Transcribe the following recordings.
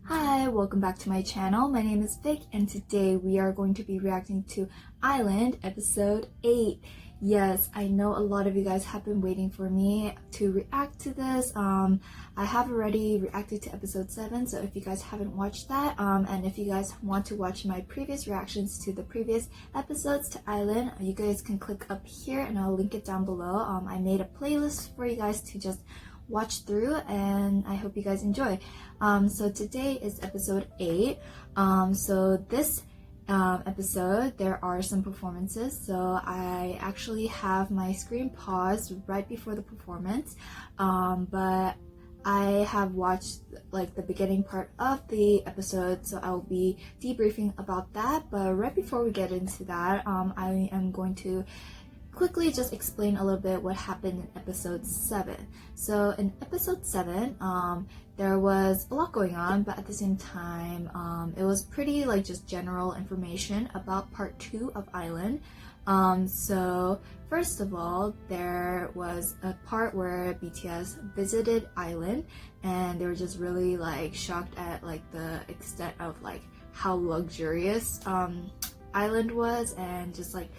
Hi, welcome back to my channel. My name is Vic and today we are going to be reacting to ILAND episode 8. Yes, I know a lot of you guys have been waiting for me to react to this. I have already reacted to episode 7, so if you guys haven't watched that, and if you guys want to watch my previous reactions to the previous episodes to ILAND, you guys can click up here and I'll link it down below. I made a playlist for you guys to just watch through and I hope you guys enjoy. So today is episode 8. So this episode there are some performances, so I actually have my screen paused right before the performance, but I have watched like the beginning part of the episode, so I'll be debriefing about that. But right before we get into that, I am going to quickly just explain a little bit what happened in episode 7. So in episode 7, there was a lot going on, but at the same time, it was pretty like just general information about part 2 of ILAND. So first of all, there was a part where BTS visited ILAND and they were just really like shocked at like the extent of like how luxurious ILAND was and just like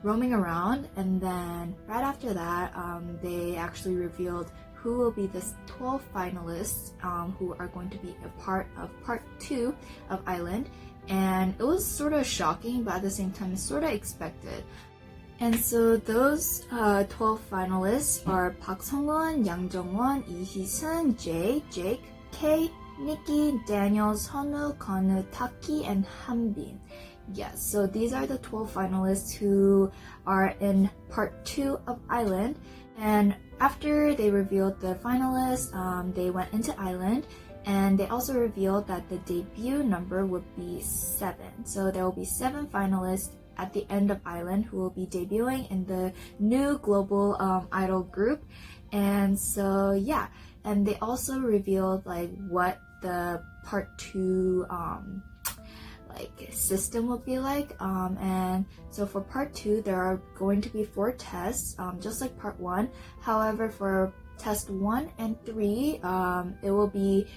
roaming around. And then right after that, they actually revealed who will be the 12 finalists who are going to be a part of part 2 of ILAND. And it was sort of shocking, but at the same time sort of expected. And so those 12 finalists are Park Sungwon, Yang Jongwon, Lee Hee-sun, Jae, Jake, K, Nikki, Daniel, Sunwoo, Konu, Taki, and Hanbin. Yes, so these are the 12 finalists who are in part 2 of ILAND. And after they revealed the finalists, they went into ILAND and they also revealed that the debut number would be 7. So there will be 7 finalists at the end of ILAND who will be debuting in the new global idol group. And so yeah, and they also revealed like what the part 2 like system will be like, and so for part 2 there are going to be 4 tests, just like part 1. However, for test 1 and 3, it will be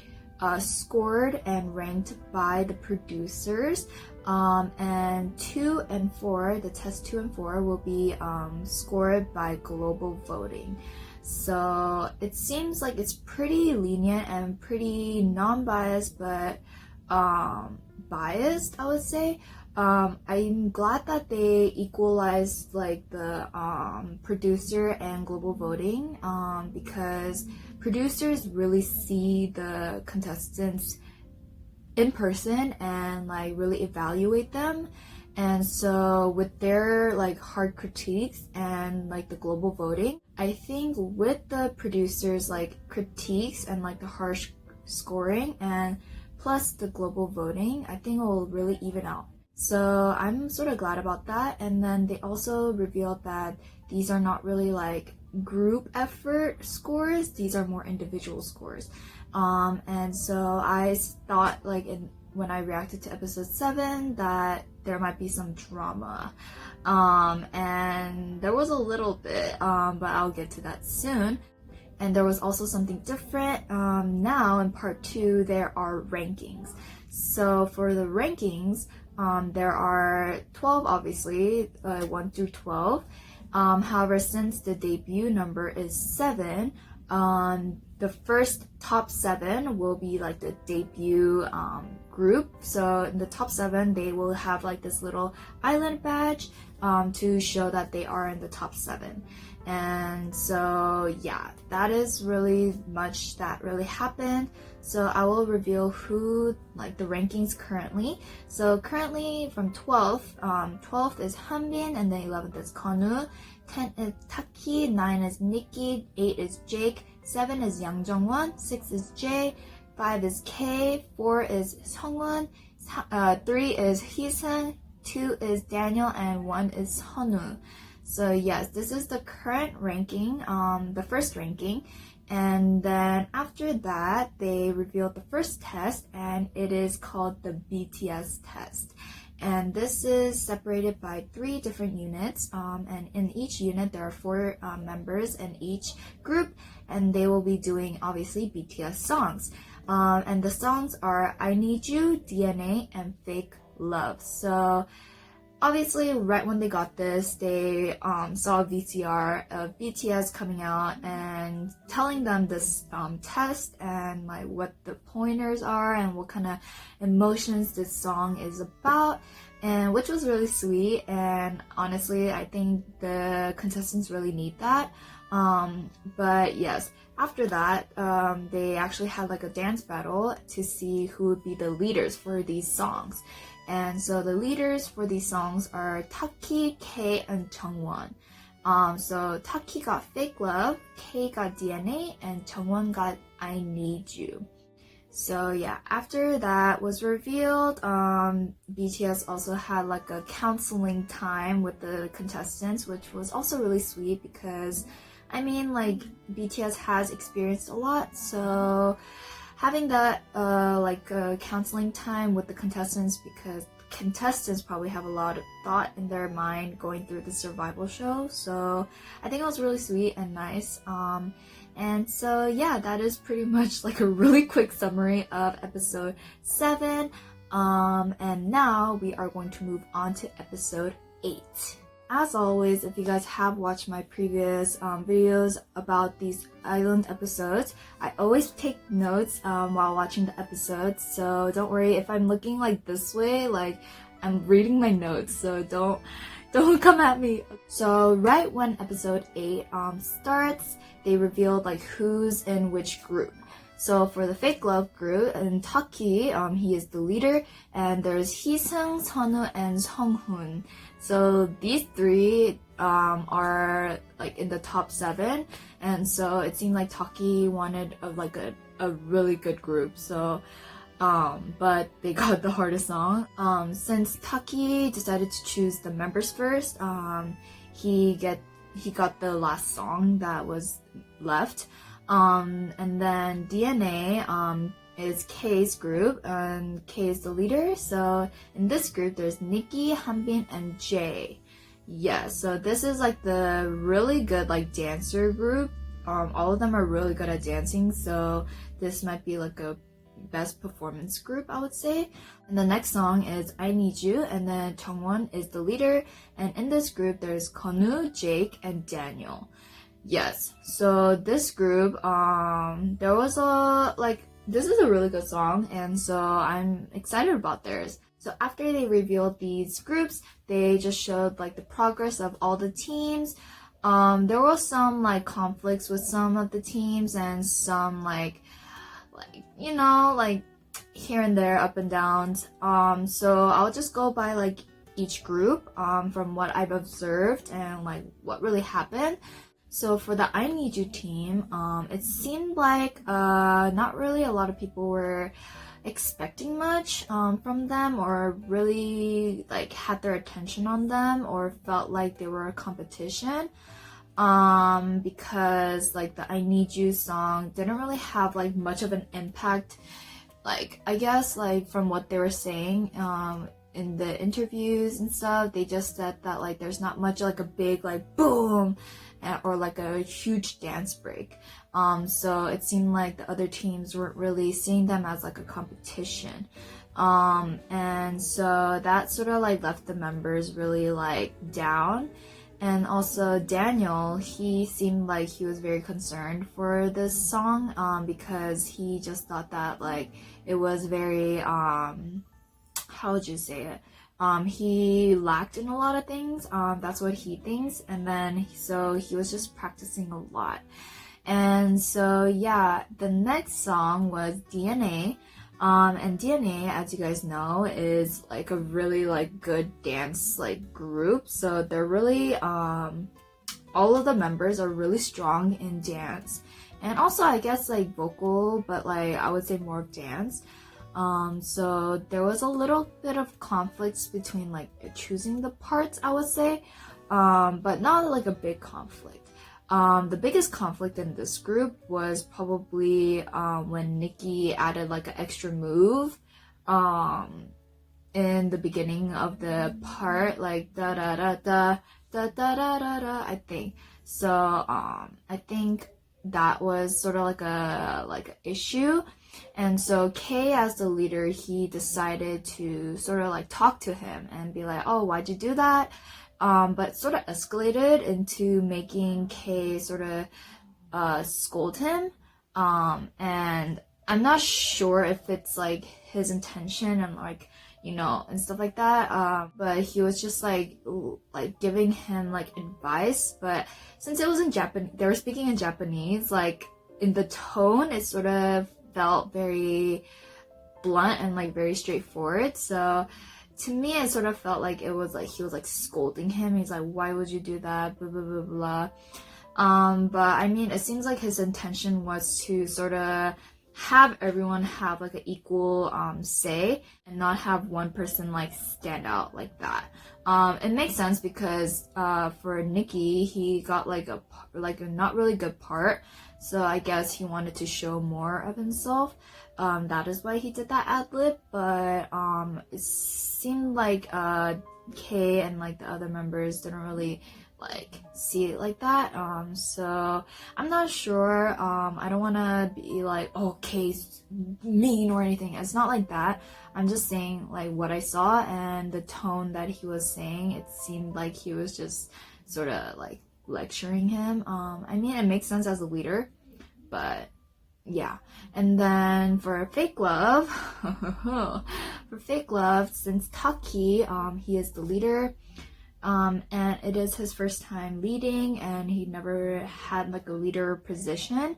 scored and ranked by the producers, and 2 and 4, the test 2 and 4 will be scored by global voting. So it seems like it's pretty lenient and pretty non-biased, but biased, I would say. I'm glad that they equalized like the producer and global voting, because producers really see the contestants in person and like really evaluate them. And so with their like hard critiques and like the global voting, I think with the producers like critiques and like the harsh scoring and plus the global voting, I think it will really even out. So I'm sort of glad about that. And then they also revealed that these are not really like group effort scores, these are more individual scores. And so I thought like when I reacted to episode 7 that there might be some drama. And there was a little bit, but I'll get to that soon. And there was also something different. Now in part 2 there are rankings. So for the rankings, there are 12 obviously, 1 through 12. However, since the debut number is 7, the first top 7 will be like the debut group. So in the top 7 they will have like this little ILAND badge to show that they are in the top 7. And so yeah, that is really much that really happened. So I will reveal who like the rankings currently. So currently from 12th, 12th is Hanbin, and then 11th is Konu, 10 is Taki, 9 is Nikki, 8 is Jake, 7 is Yang Jongwon, 6 is Jae, 5 is K, 4 is Sungwon, 3 is Hee-sun, 2 is Daniel, and 1 is Sunwoo. So yes, this is the current ranking, the first ranking. And then after that, they revealed the first test, and it is called the BTS test. And this is separated by 3 different units, and in each unit there are 4 members in each group, and they will be doing obviously BTS songs. And the songs are I Need You, DNA, and Fake Love. So obviously, right when they got this, they saw a VCR of BTS coming out and telling them this test and like what the pointers are and what kind of emotions this song is about, and which was really sweet. And honestly, I think the contestants really need that. But yes, after that, they actually had like a dance battle to see who would be the leaders for these songs. And so the leaders for these songs are Taki, K, and Jungwon. So Taki got Fake Love, K got DNA, and Jungwon got I Need You. So yeah, after that was revealed, BTS also had like a counseling time with the contestants, which was also really sweet because, I mean, like BTS has experienced a lot, so having that counseling time with the contestants, because contestants probably have a lot of thought in their mind going through the survival show, so I think it was really sweet and nice. And so yeah, that is pretty much like a really quick summary of episode 7. And now we are going to move on to episode 8. As always, if you guys have watched my previous videos about these island episodes, I always take notes while watching the episodes, so don't worry if I'm looking like this way, like I'm reading my notes, so don't come at me. So right when episode 8 starts, they revealed like who's in which group. So for the Fake Love group, and Taki, he is the leader, and there's Heesung, Sunwoo, and Sunghoon. So these three are like in the top 7, and so it seemed like Taki wanted a really good group. So but they got the hardest song. Since Taki decided to choose the members first, he got the last song that was left. And then DNA is K's group, and K is the leader. So in this group, there's Nikki, Hanbin, and Jae. Yeah, so this is like the really good like dancer group. All of them are really good at dancing, so this might be like a best performance group, I would say. And the next song is I Need You, and then Jungwon is the leader. And in this group, there's Konu, Jake, and Daniel. Yes, so this group, there was this is a really good song, and so I'm excited about theirs. So after they revealed these groups, they just showed like the progress of all the teams. There was some like conflicts with some of the teams, and some like here and there, up and downs. So I'll just go by like each group from what I've observed and like what really happened. So for the I Need You team, it seemed like not really a lot of people were expecting much from them, or really like had their attention on them, or felt like they were a competition, because like the I Need You song didn't really have like much of an impact. Like I guess like from what they were saying in the interviews and stuff, they just said that like there's not much like a big like boom or like a huge dance break. So it seemed like the other teams weren't really seeing them as like a competition. And so that sort of like left the members really like down. And also Daniel, he seemed like he was very concerned for this song, because he just thought that like it was very, how would you say it? He lacked in a lot of things. That's what he thinks. And then, so he was just practicing a lot. And so, yeah, the next song was DNA. And DNA, as you guys know, is like a really like good dance like group. So they're really, all of the members are really strong in dance. And also, I guess like vocal, but like I would say more of dance. So there was a little bit of conflicts between like choosing the parts, I would say, but not like a big conflict. The biggest conflict in this group was probably when Nikki added like an extra move in the beginning of the part, like da da da da da da da da da, I think. So I think that was sort of like a issue. And so K, as the leader, he decided to sort of like talk to him and be like, oh, why'd you do that? But sort of escalated into making K sort of scold him. And I'm not sure if it's like his intention and like, you know, and stuff like that. But he was just like giving him like advice. But since it was in Japanese, they were speaking in Japanese, like in the tone, it sort of felt very blunt and like very straightforward. So to me, it sort of felt like it was like he was like scolding him. He's like, why would you do that? Blah, blah, blah, blah. But I mean, it seems like his intention was to sort of have everyone have like an equal say and not have one person like stand out like that. It makes sense because for Nikki, he got like a not really good part, so I guess he wanted to show more of himself. That is why he did that ad-lib. But it seemed like Kay and like the other members didn't really like see it like that. So I'm not sure. I don't want to be like, oh, Kay's mean or anything. It's not like that. I'm just saying like what I saw and the tone that he was saying. It seemed like he was just sort of like lecturing him. I mean, it makes sense as a leader, but yeah. And then for Fake Love, since Taki, he is the leader. And it is his first time leading, and he never had like a leader position.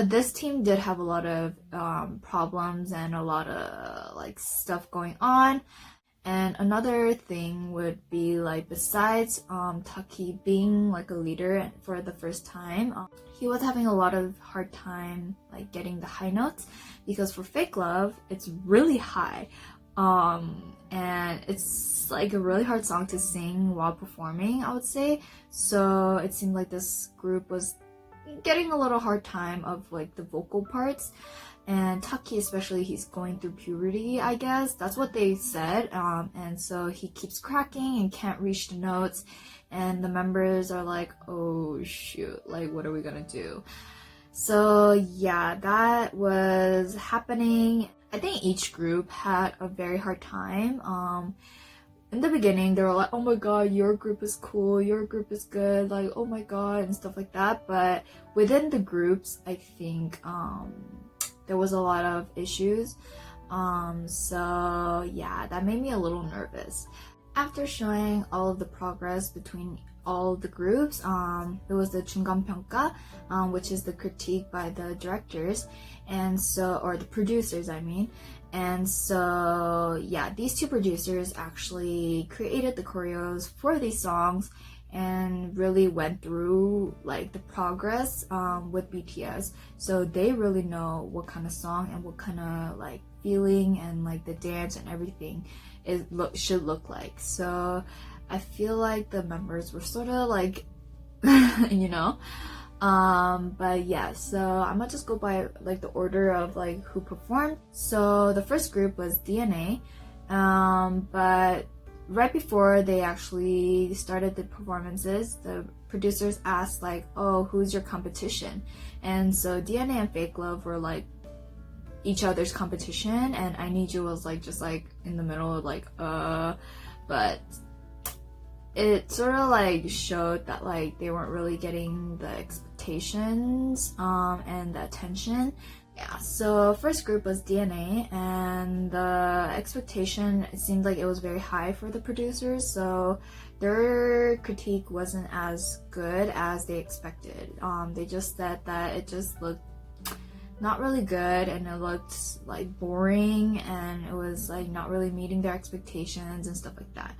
This team did have a lot of problems and a lot of like stuff going on. And another thing would be like, besides Taki being like a leader for the first time, he was having a lot of hard time like getting the high notes, because for Fake Love, it's really high. And it's like a really hard song to sing while performing, I would say. So it seemed like this group was getting a little hard time of like the vocal parts. And Taki especially, he's going through puberty, I guess. That's what they said. And so he keeps cracking and can't reach the notes. And the members are like, oh shoot, like what are we gonna do? So yeah, that was happening. I think each group had a very hard time. In the beginning, they were like, oh my god, your group is cool, your group is good, like, oh my god, and stuff like that. But within the groups, I think there was a lot of issues. So yeah, that made me a little nervous. After showing all of the progress between all the groups, it was the 중간평가, which is the critique by the directors, and so, or the producers, I mean. And so yeah, these two producers actually created the choreos for these songs and really went through like the progress with BTS, so they really know what kind of song and what kind of like feeling and like the dance and everything should look like. So I feel like the members were sort of like you know. But yeah, so I'm gonna just go by like the order of like who performed. So the first group was DNA, but right before they actually started the performances, the producers asked like, oh, who's your competition? And so DNA and Fake Love were like each other's competition, and I Need You was like just like in the middle of like but it sort of like showed that like they weren't really getting the expectations and the attention. Yeah, so first group was DNA, and the expectation, it seemed like it was very high for the producers, so their critique wasn't as good as they expected. They just said that it just looked not really good, and it looked like boring, and it was like not really meeting their expectations and stuff like that.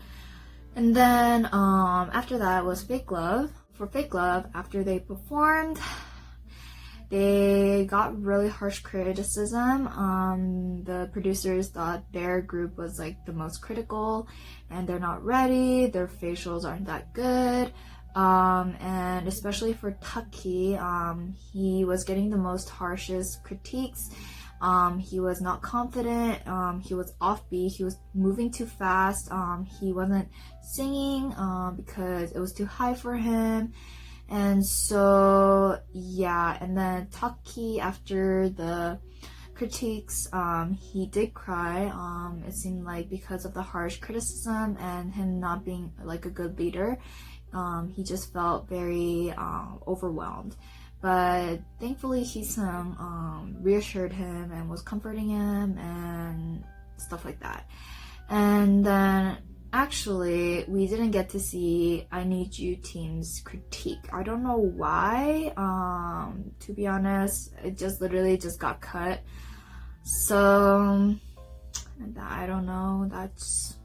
And then after that was Fake Love. For Fake Love, after they performed, they got really harsh criticism. The producers thought their group was like the most critical, and they're not ready, their facials aren't that good. And especially for Taki, he was getting the most harshest critiques. He was not confident, he was offbeat, he was moving too fast, he wasn't singing because it was too high for him. And so yeah, and then Taki, after the critiques, he did cry. It seemed like because of the harsh criticism and him not being like a good leader, he just felt very overwhelmed. But thankfully Hee-sung reassured him and was comforting him and stuff like that. And then actually we didn't get to see I Need You team's critique. I don't know why, to be honest. It just literally just got cut. So I don't know, that's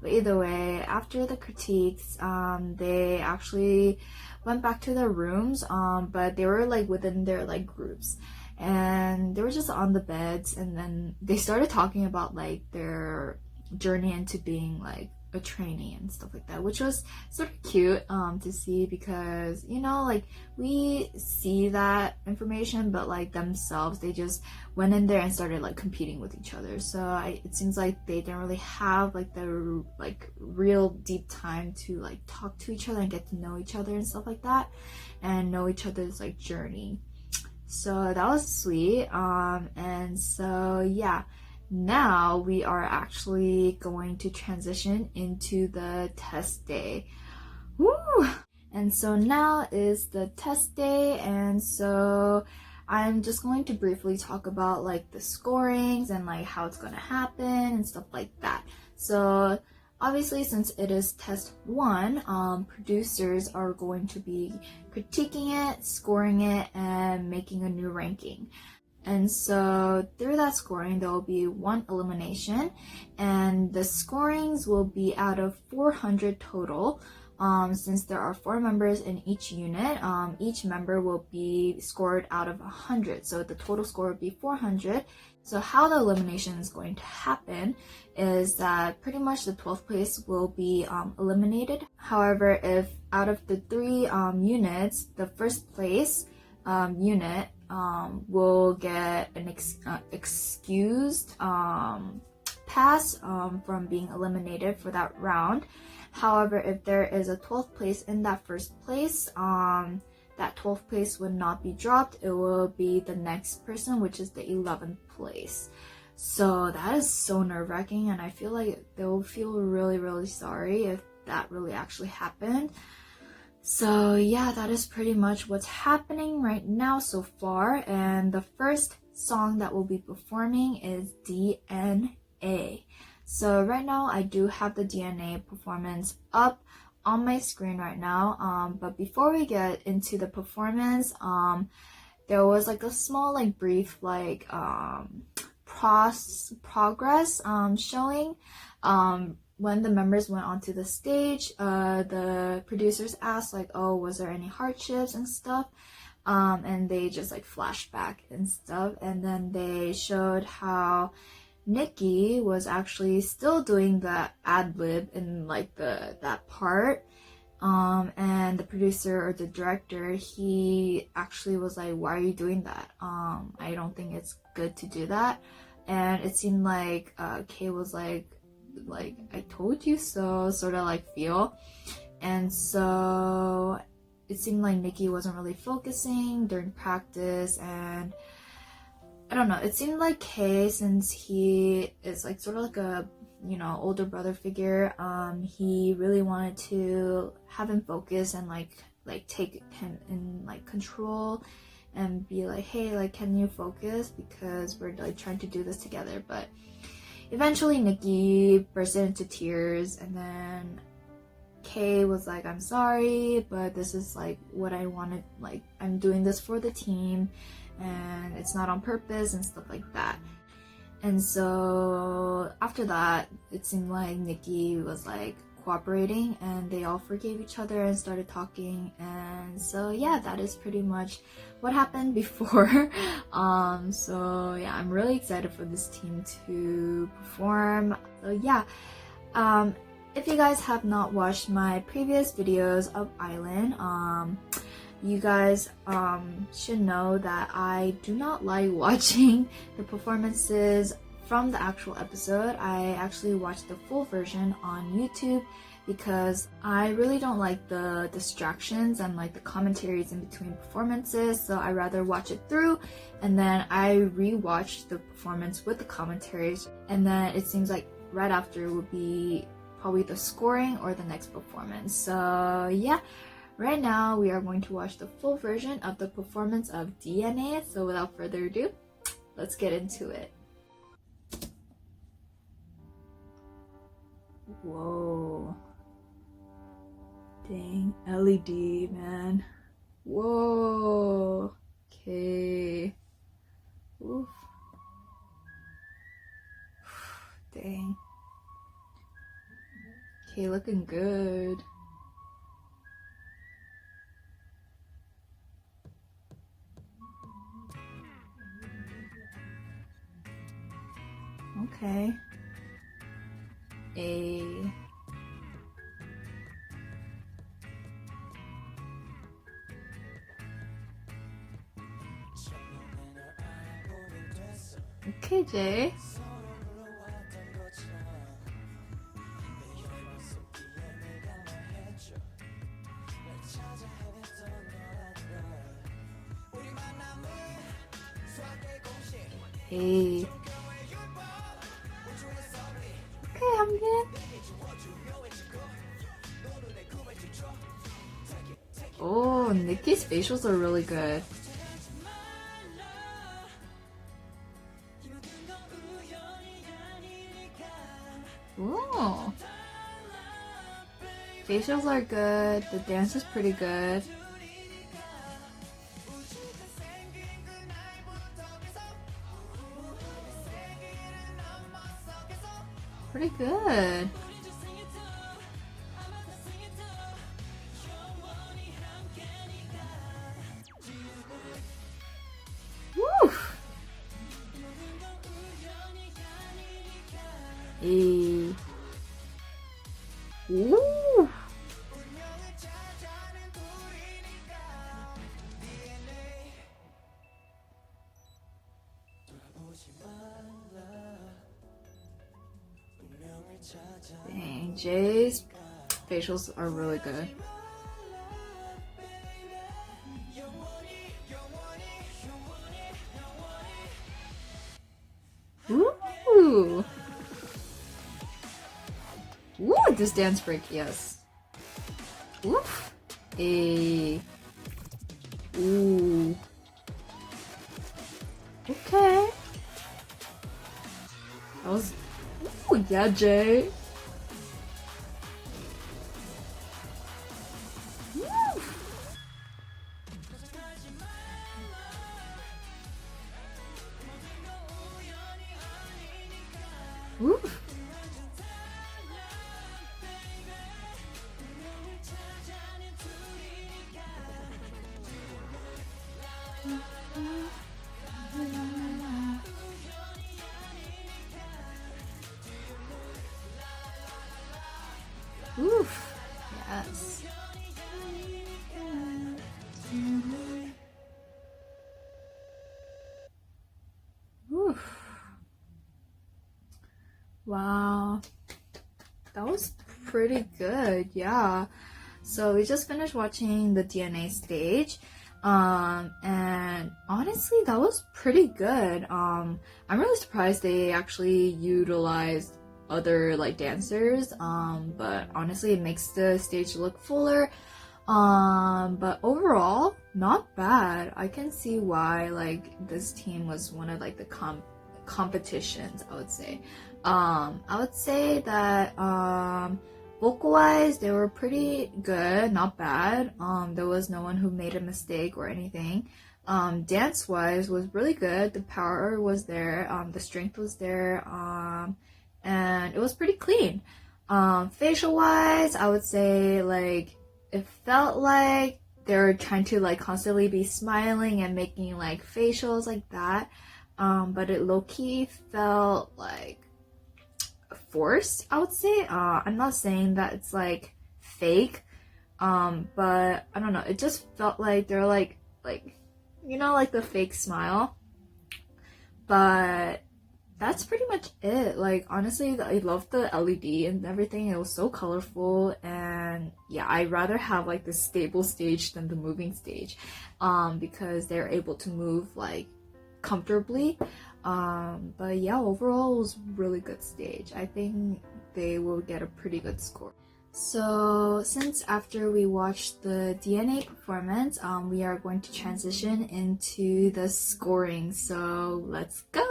but either way, after the critiques, they actually went back to their rooms, but they were like within their like groups, and they were just on the beds, and then they started talking about like their journey into being like a trainee and stuff like that, which was sort of cute to see, because you know, like we see that information, but like themselves, they just went in there and started like competing with each other. So it seems like they didn't really have like the like real deep time to like talk to each other and get to know each other and stuff like that, and know each other's like journey. So that was sweet. And so yeah, now we are actually going to transition into the test day. Woo! And so now is the test day, and so I'm just going to briefly talk about like the scorings and like how it's gonna happen and stuff like that. So obviously, since it is test 1, producers are going to be critiquing it, scoring it, and making a new ranking. And so through that scoring, there will be 1 elimination, and the scorings will be out of 400 total. Since there are 4 members in each unit, each member will be scored out of 100. So the total score would be 400. So how the elimination is going to happen is that pretty much the 12th place will be eliminated. However, if out of the 3 units, the first place unit will get an excused pass from being eliminated for that round. However, if there is a 12th place in that first place, that 12th place would not be dropped. It will be the next person, which is the 11th place. So that is so nerve-wracking, and I feel like they'll feel really, really sorry if that really actually happened. So yeah, that is pretty much what's happening right now so far. And the first song that we'll be performing is DNA. So right now I do have the DNA performance up on my screen right now. But before we get into the performance, there was like a small like brief like progress showing. When the members went onto the stage, the producers asked like, oh, was there any hardships and stuff? And they just like flashed back and stuff, and then they showed how Nikki was actually still doing the ad-lib in like that part, and the producer or the director, he actually was like, why are you doing that? I don't think it's good to do that. And it seemed like Kay was like I told you so sort of like feel. And so it seemed like Nikki wasn't really focusing during practice, and I don't know, it seemed like Kay, since he is like sort of like a, you know, older brother figure, he really wanted to have him focus and like take him in like control and be like, hey, like, can you focus, because we're like trying to do this together. But eventually Nikki bursted into tears, and then Kay was like, I'm sorry, but this is like what I wanted, like I'm doing this for the team and it's not on purpose and stuff like that. And so after that, it seemed like Nikki was like cooperating, and they all forgave each other and started talking. And so yeah, that is pretty much what happened before. So yeah, I'm really excited for this team to perform. So yeah, if you guys have not watched my previous videos of ILAND, you guys should know that I do not like watching the performances from the actual episode. I actually watched the full version on YouTube because I really don't like the distractions and like the commentaries in between performances, so I rather watch it through and then I rewatch the performance with the commentaries, and then it seems like right after would be probably the scoring or the next performance. So yeah, right now we are going to watch the full version of the performance of DNA, so without further ado, let's get into it. Whoa. Dang, LED, man. Whoa. Okay. Oof. Dang. Okay, looking good. Okay. Okay, Jay. Hey. Okay, I'm good. Oh, Nikki's facials are really good. Ooh. Facials are good. The dance is pretty good. Pretty good. Woo! Hey. Ooh. Dang, Jay's facials are really good. Ooh. Ooh, this dance break, yes. Oof. Hey. Ooh. Okay. That was. Ooh, yeah, Jay. Ooh. Oof. Yes. Oof. Wow. That was pretty good, yeah. So we just finished watching the DNA stage. And honestly, that was pretty good. I'm really surprised they actually utilized other like dancers, but honestly it makes the stage look fuller, but overall not bad. I can see why like this team was one of like the competitions. I would say that vocal wise they were pretty good, not bad. There was no one who made a mistake or anything. Dance wise was really good. The power was there, the strength was there, and it was pretty clean. Facial wise, I would say like it felt like they were trying to like constantly be smiling and making like facials like that, but it low-key felt like forced, I would say. I'm not saying that it's like fake, but I don't know, it just felt like they're like you know, like the fake smile, but that's pretty much it. Like, honestly, I love the LED and everything. It was so colorful, and yeah, I'd rather have like the stable stage than the moving stage, because they're able to move like comfortably. But yeah, overall it was really good stage. I think they will get a pretty good score. So since after we watched the DNA performance, we are going to transition into the scoring. So let's go!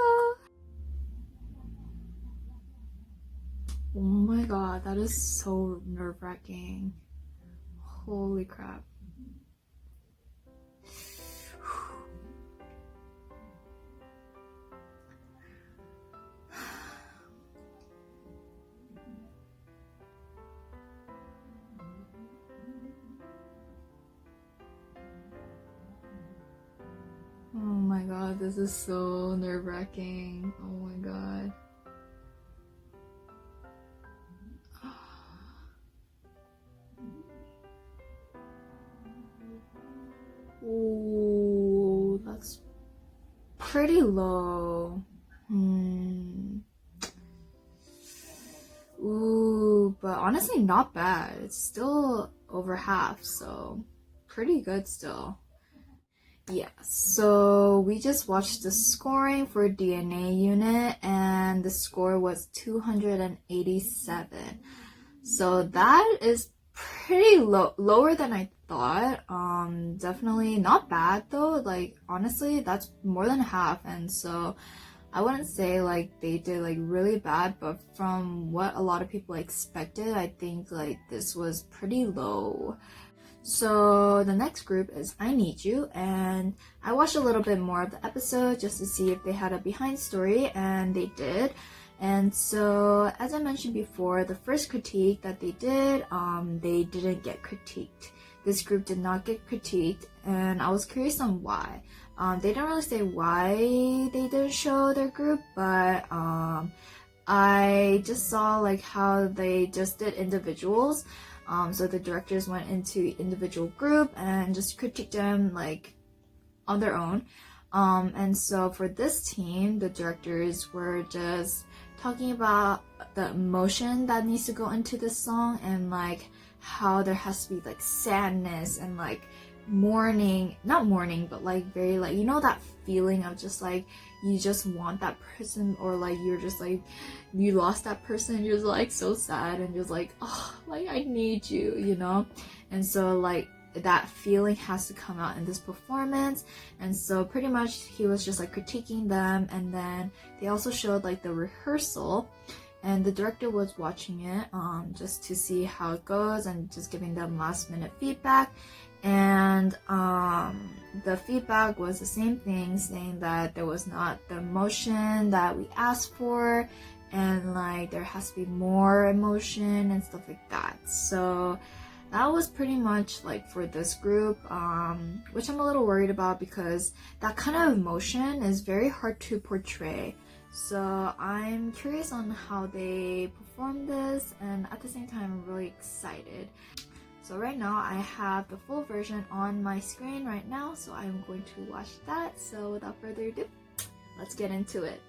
Oh my god, that is so nerve-wracking. Holy crap. Oh my god, this is so nerve-wracking. Oh my god. Ooh, that's pretty low. Ooh, but honestly not bad. It's still over half, so pretty good still. Yeah, so we just watched the scoring for DNA unit, and the score was 287. So that is pretty lower than I thought. Definitely not bad though. Like, honestly, that's more than half, and so I wouldn't say like they did like really bad, but from what a lot of people expected, I think like this was pretty low. So the next group is I Need You, and I watched a little bit more of the episode just to see if they had a behind story, and they did. And so, as I mentioned before, the first critique that they didn't get critiqued. This group did not get critiqued, and I was curious on why. They didn't really say why they didn't show their group, but I just saw like how they just did individuals. So the directors went into individual group and just critiqued them like on their own. And so for this team, the directors were just talking about the emotion that needs to go into this song, and like how there has to be like sadness and like mourning, not mourning, but like very like, you know, that feeling of just like you just want that person, or like you're just like you lost that person and you're just like so sad and just like, oh, like I need you, you know. And so like that feeling has to come out in this performance. And so pretty much he was just like critiquing them, and then they also showed like the rehearsal, and the director was watching it just to see how it goes and just giving them last minute feedback. And the feedback was the same thing, saying that there was not the emotion that we asked for, and like there has to be more emotion and stuff like that. So that was pretty much like for this group, which I'm a little worried about because that kind of emotion is very hard to portray. So I'm curious on how they perform this, and at the same time I'm really excited. So right now I have the full version on my screen right now, so I'm going to watch that. So without further ado, let's get into it.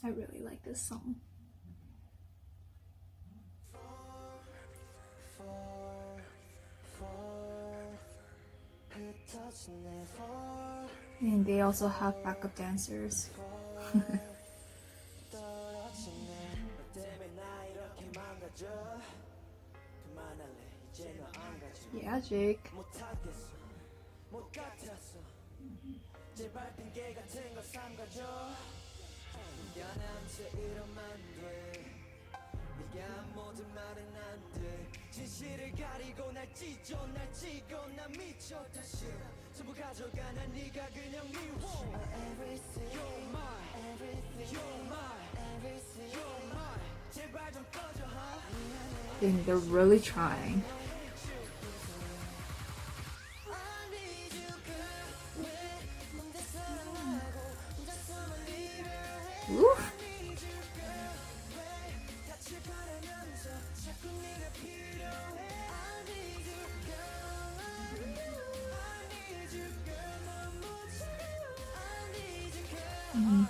I really like this song. And they also have backup dancers. Yeah, Jake. And they're really trying. Oof. Mm.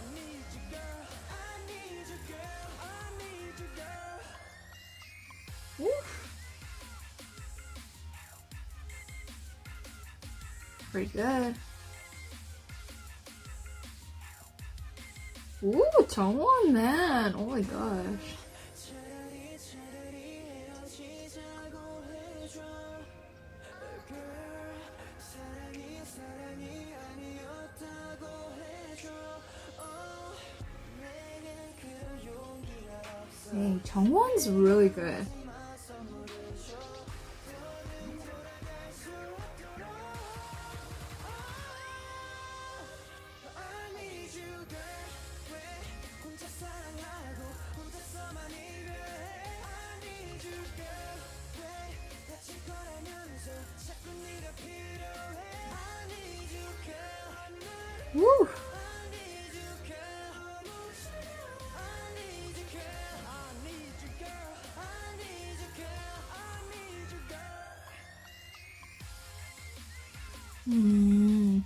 Oof. Pretty good. Ooh, 정원, man. Oh my gosh. Dang, 정원's really good. Woo! Mm.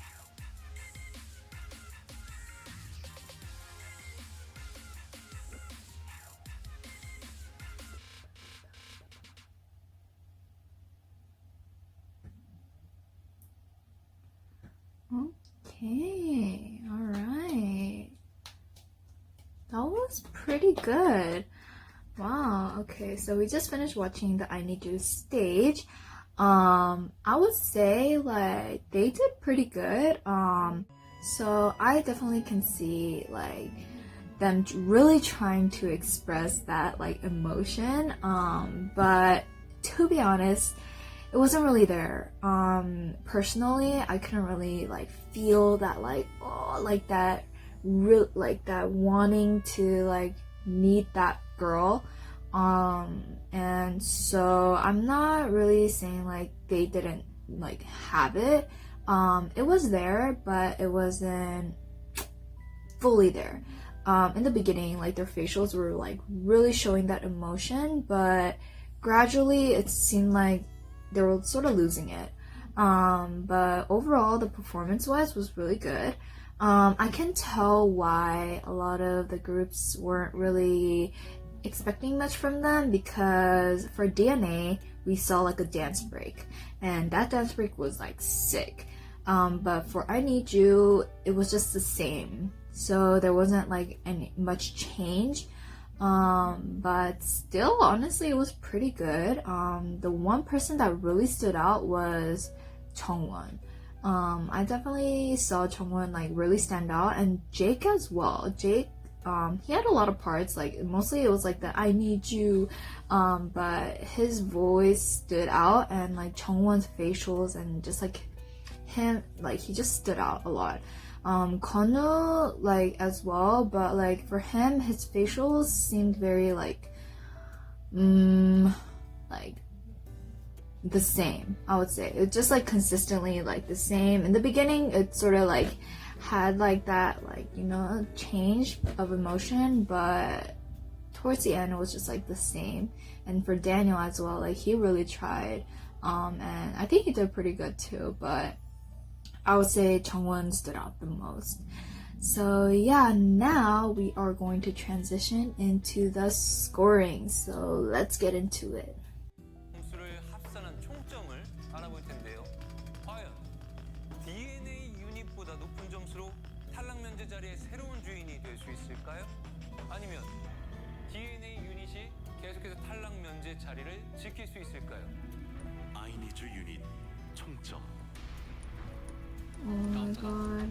Okay, alright. That was pretty good. Wow, okay, so we just finished watching the I Need You stage. I would say like they did pretty good. So I definitely can see like them really trying to express that like emotion. But to be honest, it wasn't really there. Personally, I couldn't really like feel that like like that real like that wanting to like meet that girl. And so I'm not really saying like they didn't like have it. It was there, but it wasn't fully there. In the beginning, like their facials were like really showing that emotion, but gradually it seemed like they were sort of losing it. But overall, the performance-wise was really good. I can tell why a lot of the groups weren't really expecting much from them, because for DNA, we saw like a dance break, and that dance break was like sick. But for I Need You, it was just the same. So there wasn't like any much change. But still, honestly, it was pretty good. The one person that really stood out was Jungwon. I definitely saw Jungwon like really stand out, and Jake as well. Jake, he had a lot of parts, like mostly it was like the I Need You, but his voice stood out, and like Jungwon's facials and just like him, like he just stood out a lot. Konu like as well, but like for him, his facials seemed very like the same, I would say. It just like consistently like the same. In the beginning, it sort of like had like that like, you know, change of emotion, but towards the end it was just like the same. And for Daniel as well, like he really tried, and I think he did pretty good too, but I would say Jungwon stood out the most. So yeah, now we are going to transition into the scoring. So let's get into it. 점수를 합산한 총점을 알아볼 텐데요. 과연 DNA 유닛보다 높은 점수로 탈락 면제 자리의 새로운 주인이 될 수 있을까요? 아니면 DNA 유닛이 계속해서 탈락 면제 자리를 지킬 수 있을까요? 아이니즈 유닛 총점. Oh my god.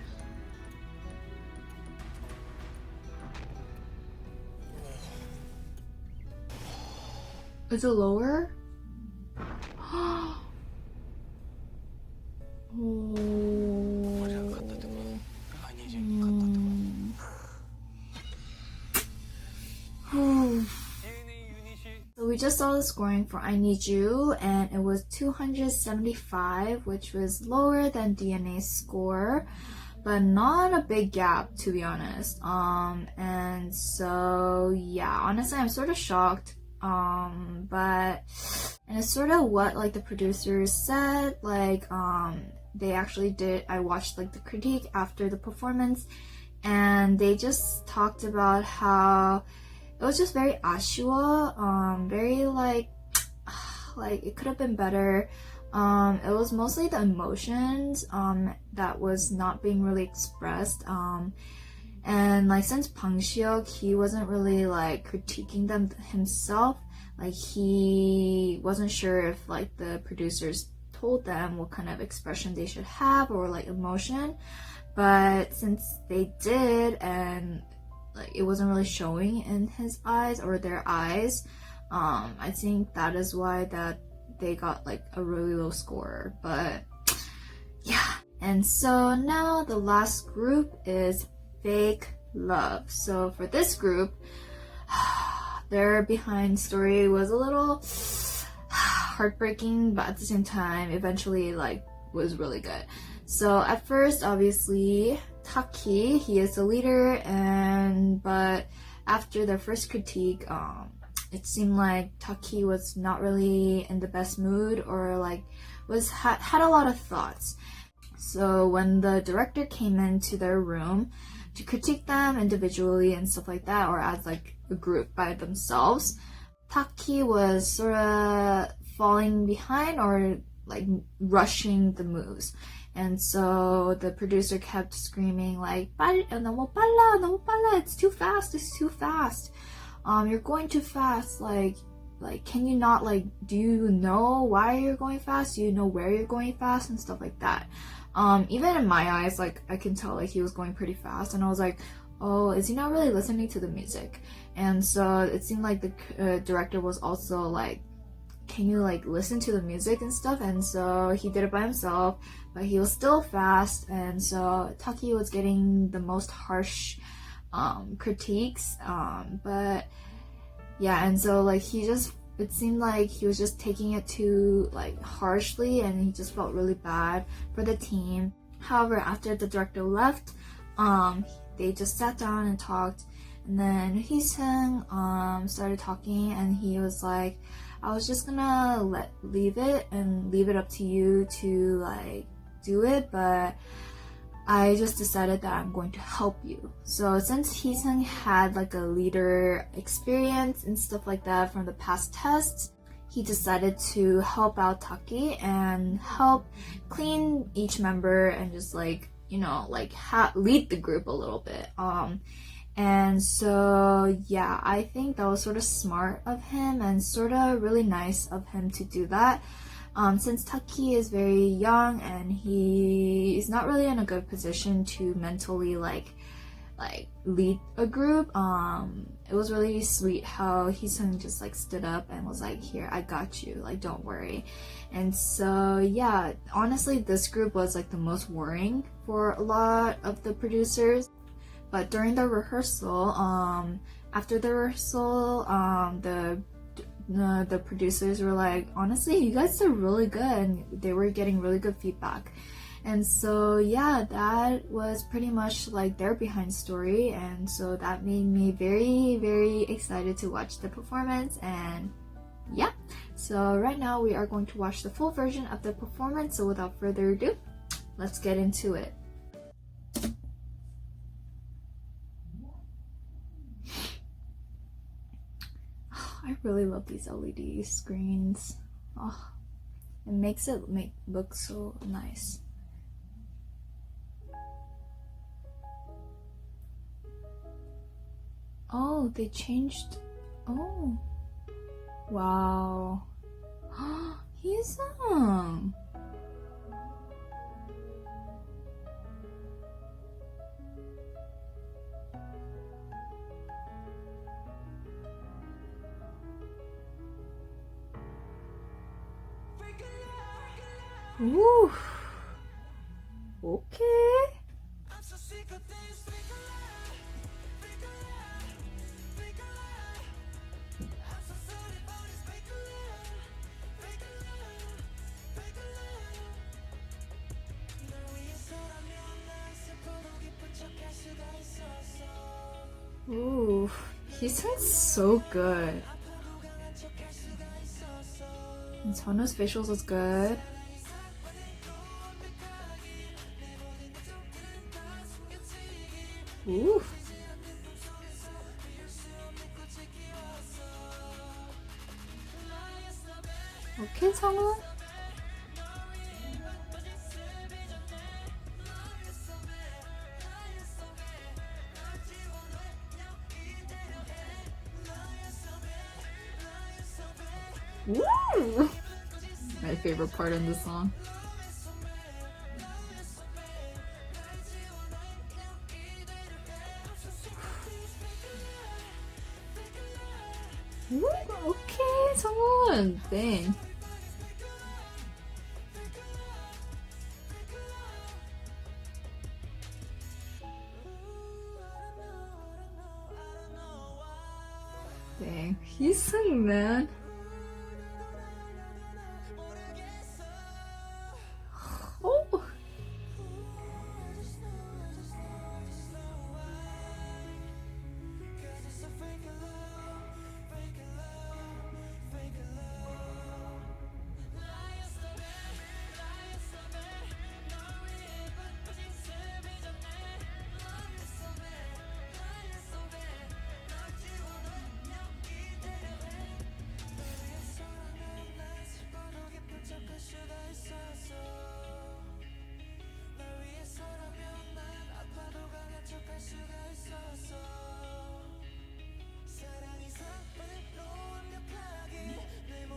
Is it lower? 머리 안 갖다 대고 아이니즈 유닛 갖다 대고. DNA 유닛이 So we just saw the scoring for I Need You, and it was 275, which was lower than DNA's score, but not a big gap, to be honest. And so yeah, honestly, I'm sort of shocked. But and it's sort of what like the producers said, like they actually did. I watched like the critique after the performance, and they just talked about how it was just very 아쉬워, very like it could have been better. It was mostly the emotions that was not being really expressed. And like since Bang Si-hyuk, he wasn't really like critiquing them himself. Like he wasn't sure if like the producers told them what kind of expression they should have or like emotion. But since they did, and like it wasn't really showing in his eyes or their eyes, I think that is why that they got like a really low score. But yeah. And so now the last group is Fake Love. So for this group, their behind story was a little heartbreaking, but at the same time eventually like was really good. So at first, obviously, Taki, he is the leader, but after their first critique, it seemed like Taki was not really in the best mood, or like had a lot of thoughts. So when the director came into their room to critique them individually and stuff like that, or as like a group by themselves, Taki was sort of falling behind or like rushing the moves. And so the producer kept screaming like, 너무 빨라, 너무 빨라, it's too fast, you're going too fast, like can you not, like, do you know why you're going fast, do you know where you're going fast, and stuff like that. Even in my eyes, like I can tell like he was going pretty fast, and I was like, oh, is he not really listening to the music? And so it seemed like the director was also like, can you like listen to the music and stuff? And so he did it by himself, but he was still fast, and so Taki was getting the most harsh critiques, but yeah. And so like it seemed like he was just taking it too like harshly, and he just felt really bad for the team. However, after the director left, they just sat down and talked, and then Hee-seung started talking, and he was like, I was just gonna leave it up to you to like do it, but I just decided that I'm going to help you. So since Hee-seung had like a leader experience and stuff like that from the past tests, he decided to help out Taki and help clean each member and just like, you know, like lead the group a little bit. And so yeah, I think that was sort of smart of him and sort of really nice of him to do that. Since Taki is very young and he is not really in a good position to mentally like lead a group, it was really sweet how Hee-seung just like stood up and was like, here, I got you, like don't worry. And so yeah, honestly this group was like the most worrying for a lot of the producers. But during the rehearsal, after the rehearsal, the producers were like, honestly, you guys are really good, and they were getting really good feedback. And so yeah, that was pretty much like their behind story, and so that made me very, very excited to watch the performance. And yeah, so right now we are going to watch the full version of the performance. So without further ado, let's get into it. I really love these LED screens. Oh, it makes it look so nice. Oh, they changed. Oh, wow. He's Ooh. Okay. Ooh, he sounds so good. And Sono's facials is good. Ooh. Okay, 성훈. Woo! My favorite part in the song. Woo! Okay, 성훈. Dang. Dang, he's singing, man. Oh.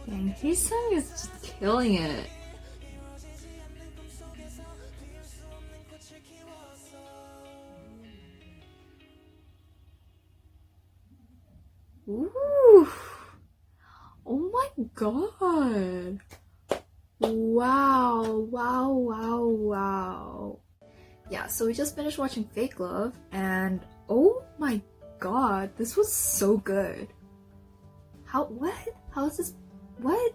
Dang, his song is just killing it. Ooh. Oh my god. Wow, wow, wow, wow. Yeah, so we just finished watching Fake Love and oh my god, this was so good. How is this? What?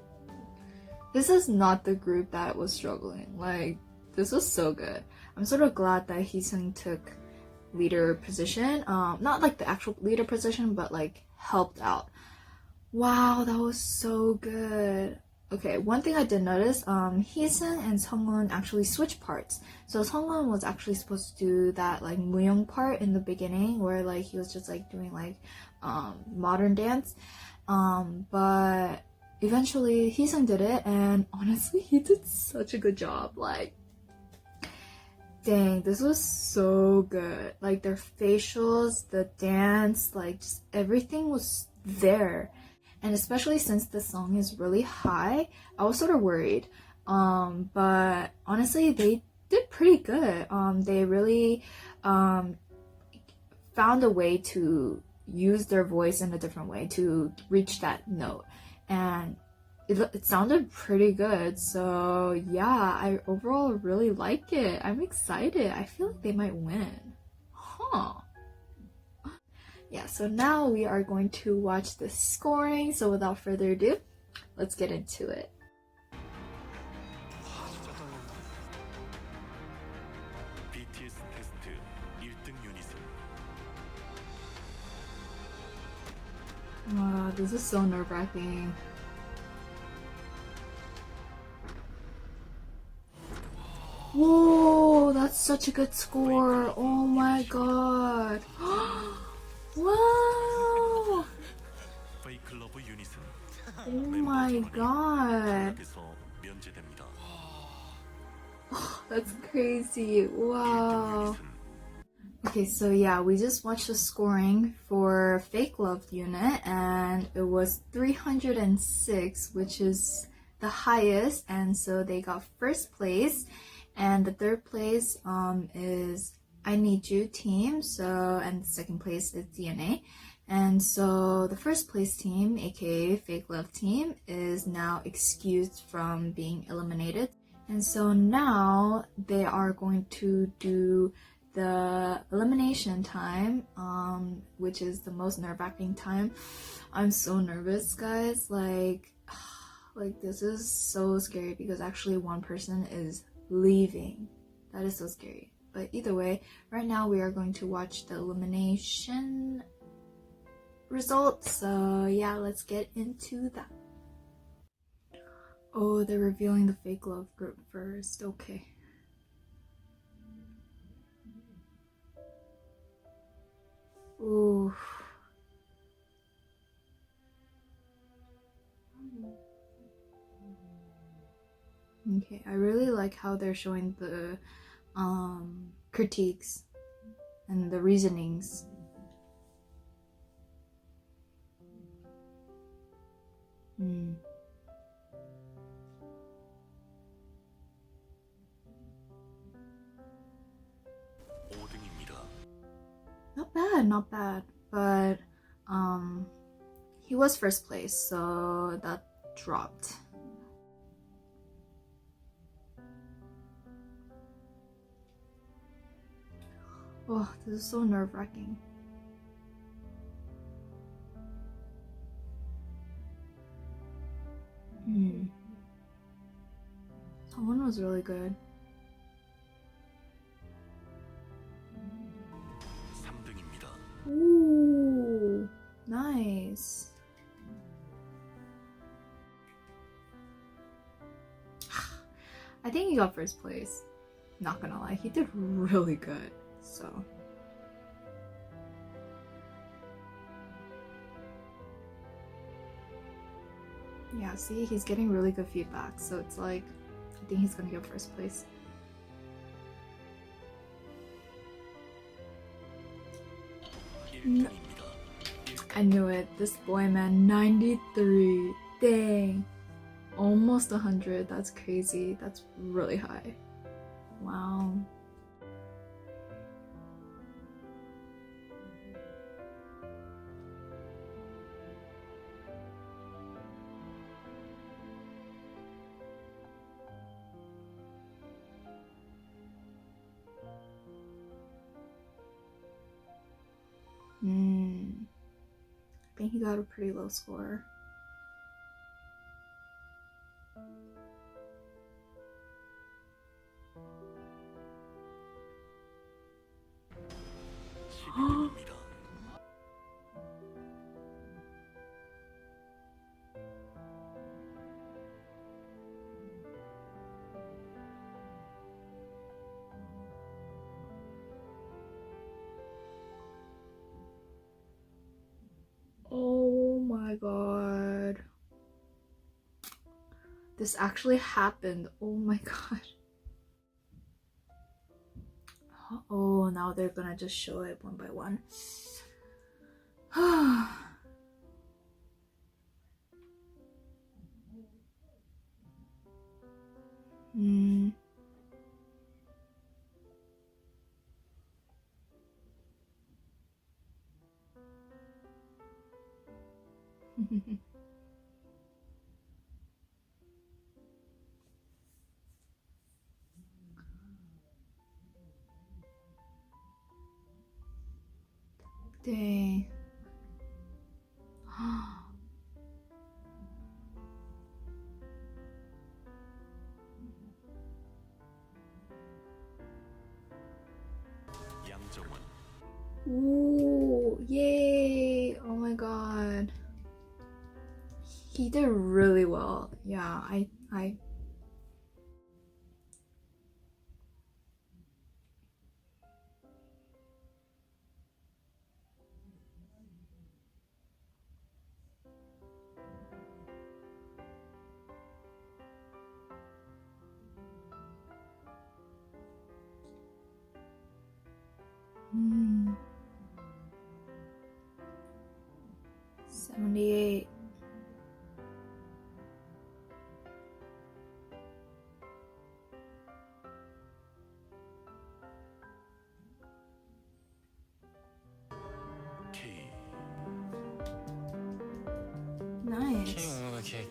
This is not the group that was struggling. Like, this was so good. I'm sort of glad that Heesung took leader position. Not like the actual leader position, but like helped out. Wow, that was so good. Okay, one thing I did notice, Heesung and Sungwon actually switched parts. So Sungwon was actually supposed to do that like Muyoung part in the beginning, where like he was just like doing like modern dance. But eventually Heesung did it, and honestly, he did such a good job. Like, dang, this was so good. Like their facials, the dance, like just everything was there. And especially since the song is really high, I was sort of worried. But honestly, they did pretty good. They really found a way to use their voice in a different way to reach that note. And it sounded pretty good. So yeah, I overall really like it. I'm excited. I feel like they might win. Huh. Yeah, so now we are going to watch the scoring. So without further ado, let's get into it. BTS 테스트 1등 유닛은 Wow, this is so nerve-wracking. Whoa, that's such a good score. Oh my god. Wow. 페이크 러브 유닛은 Oh my god. 에서 면제됩니다. That's crazy. Wow. Okay, so yeah, we just watched the scoring for Fake Love unit and it was 306, which is the highest, and so they got first place. And the third place is I Need You team, so, and the second place is DNA. And so the first place team, aka Fake Love team, is now excused from being eliminated. And so now they are going to do the elimination time, which is the most nerve-wracking time. I'm so nervous, guys. Like this is so scary because actually one person is leaving. That is so scary. But either way, right now we are going to watch the elimination results. So yeah, let's get into that. Oh, they're revealing the Fake Love group first. Okay. Okay, I really like how they're showing the critiques and the reasonings. Hmm. Not bad, but he was first place, so that dropped. Oh, this is so nerve-wracking. Someone was really good. 3등입니다. Ooh, nice. I think he got first place. Not gonna lie, he did really good. So. Yeah, see, he's getting really good feedback, so it's like, I think he's gonna get first place. I knew it. This boy, man, 93. Dang. Almost 100. That's crazy. That's really high. Wow. I think he got a pretty low score. Oh my god. This actually happened. Oh my god. Oh, now they're gonna just show it one by one. Dang. 양정원. Ooh, yay! Oh my god. He did really well. Yeah, I Hmm. 78. K. Nice. K K.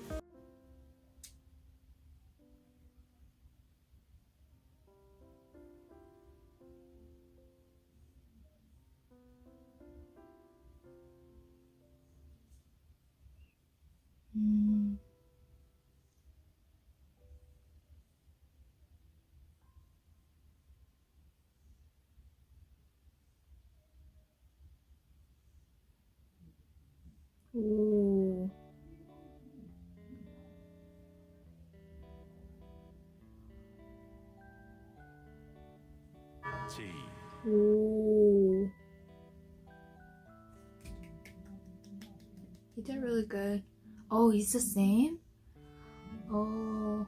Ooh. J. Ooh. He did really good. Oh, he's the same? Oh.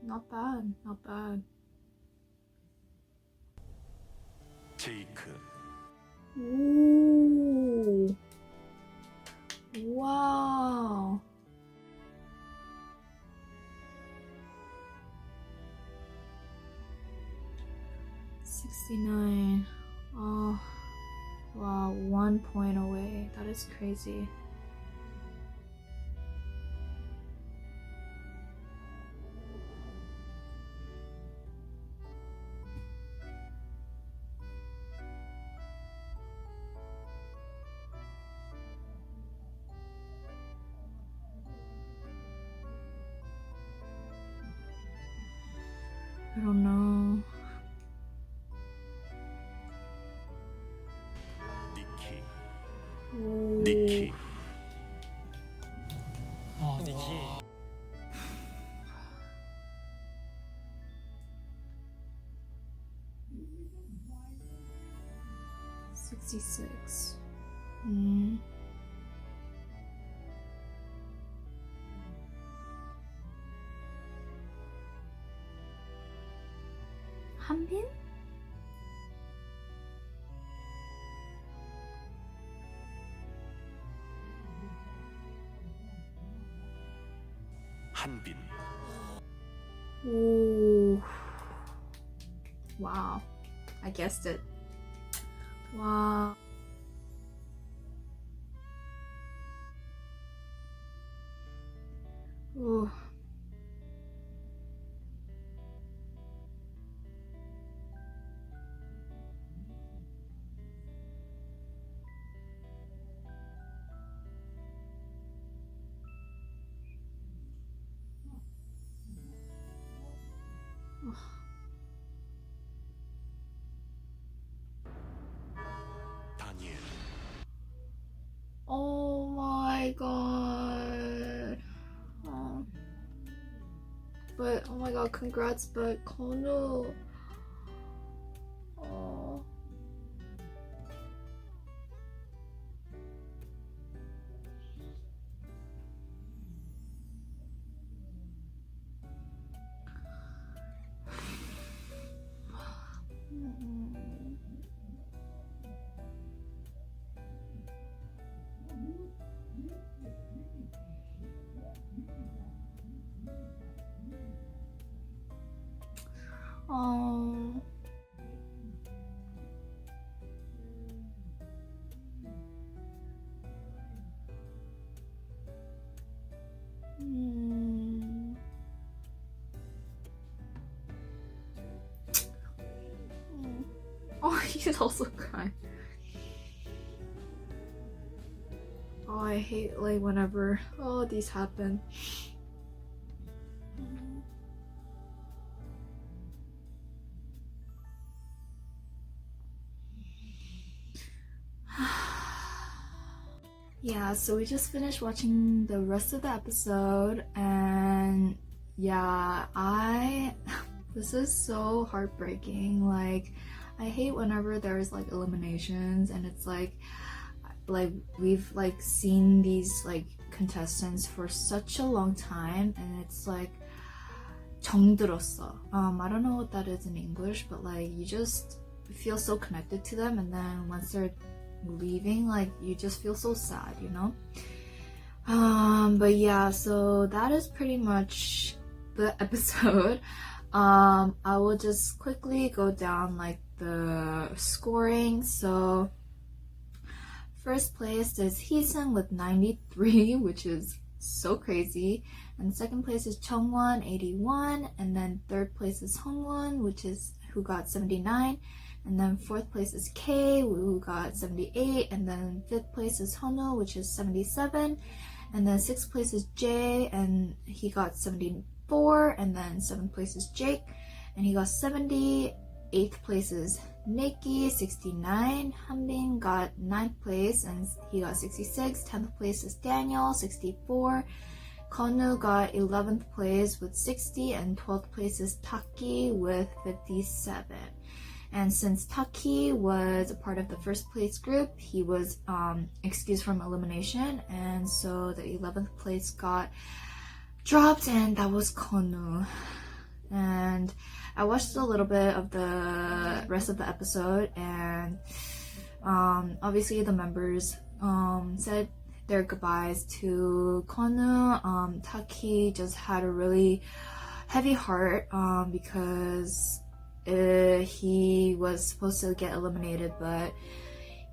not bad, not bad. 제이크, Ooh. Wow. $69. Oh, wow, 1 point away. That is crazy. I don't know. 니키, Ooh. 니키, 아, 니키. $66. 한빈? 한빈, Ooh. Wow. I guessed it. Wow. Ooh. 다니엘, Oh my god. Oh. But oh my god, congrats, but Kono. Oh. Oh. Hmm. Oh, he's also crying. Oh, I hate like whenever these happen. Yeah, so we just finished watching the rest of the episode, and yeah, this is so heartbreaking. Like, I hate whenever there's like eliminations and it's like we've like seen these like contestants for such a long time, and it's like 정들었어. I don't know what that is in English, but like you just feel so connected to them, and then once they're leaving, like you just feel so sad, you know. But yeah, so that is pretty much the episode. I will just quickly go down like the scoring. So first place is Heesung with 93, which is so crazy, and second place is Chungwon 81, and then third place is Hongwon, who got 79. And then fourth place is K, who got 78. And then fifth place is Hono, which is 77. And then sixth place is J, and he got 74. And then seventh place is Jake, and he got 70. Eighth place is Nikki, 69. Hanbin got 9th place, and he got 66. 10th place is Daniel, 64. Konu got 11th place with 60. And 12th place is Taki with 57. And since Taki was a part of the first place group, he was excused from elimination, and so the 11th place got dropped, and that was Konu. And I watched a little bit of the rest of the episode, and obviously the members said their goodbyes to Konu. Taki just had a really heavy heart because he was supposed to get eliminated, but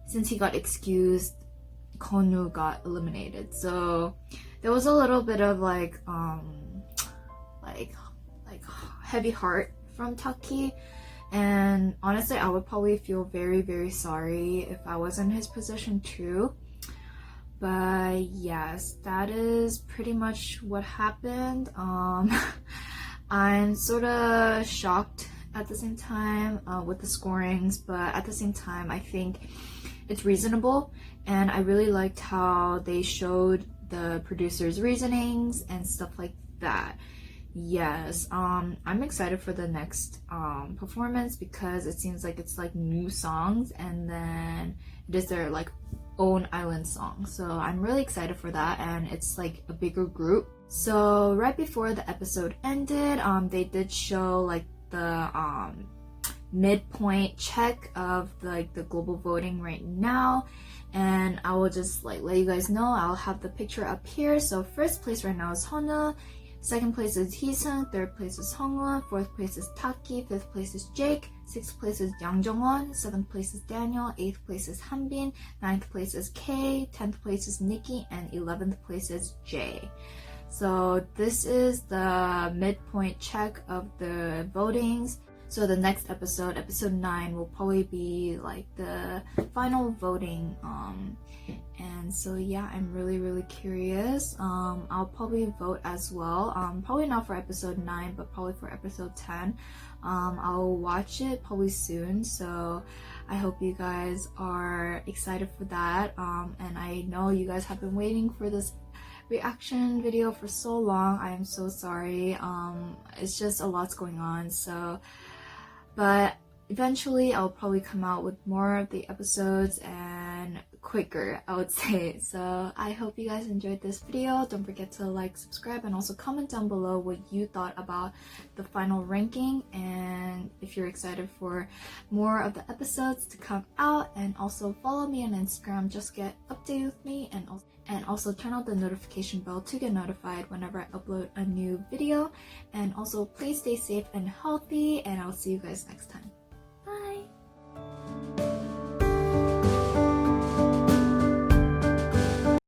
since he got excused, Konu got eliminated. So there was a little bit of like heavy heart from Taki, and honestly I would probably feel very, very sorry if I was in his position too. But yes, that is pretty much what happened. I'm sort of shocked at the same time with the scorings, but at the same time I think it's reasonable, and I really liked how they showed the producers' reasonings and stuff like that. Yes, I'm excited for the next performance because it seems like it's like new songs, and then it is their like own island song. So I'm really excited for that, and it's like a bigger group. So right before the episode ended, they did show like the midpoint check of the global voting right now, and I will just like let you guys know. I'll have the picture up here. So first place right now is Hona, second place is Heesung, third place is Hongwon, fourth place is Taki, fifth place is Jake, sixth place is Yang Jongwon, seventh place is Daniel, eighth place is Hanbin, ninth place is Kay, 10th place is Nikki, and 11th place is Jay. So this is the midpoint check of the votings. So the next episode, episode 9, will probably be like the final voting. And so yeah, I'm really, really curious. I'll probably vote as well. Probably not for episode 9, but probably for episode 10. I'll watch it probably soon. So I hope you guys are excited for that. And I know you guys have been waiting for this reaction video for so long. I am so sorry. It's just a lot's going on. So, but eventually I'll probably come out with more of the episodes and quicker, I would say. So I hope you guys enjoyed this video. Don't forget to like, subscribe, and also comment down below what you thought about the final ranking, and if you're excited for more of the episodes to come out. And also follow me on Instagram, just get updated with me, and also turn on the notification bell to get notified whenever I upload a new video. And also please stay safe and healthy, and I'll see you guys next time.